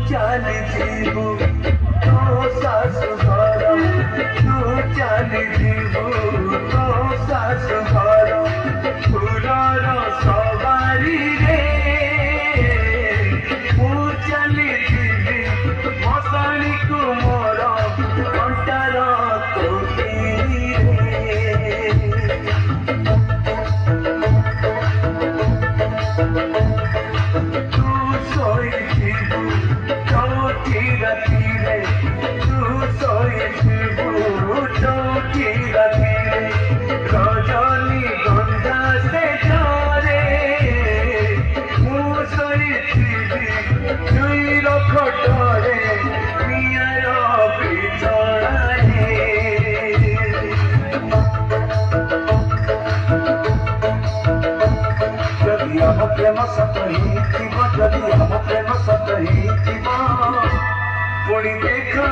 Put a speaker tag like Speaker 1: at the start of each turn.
Speaker 1: चली जीवु तो सासु घर तू चली जीवु तो सासु घर फूलर सवारी रे मु चली जीवी मशाणी को मोर कंटार कोठी तू सोईथिबु चौथी रातिरे तू सोईथिबु चौथी रातिरे रजनी गंधा से डरे मु सोईथिबि जुईर खटरे नियार बिछड़ारे जदि हम प्रेम सत ही जदि हम प्रेम सत ही पुणी देखा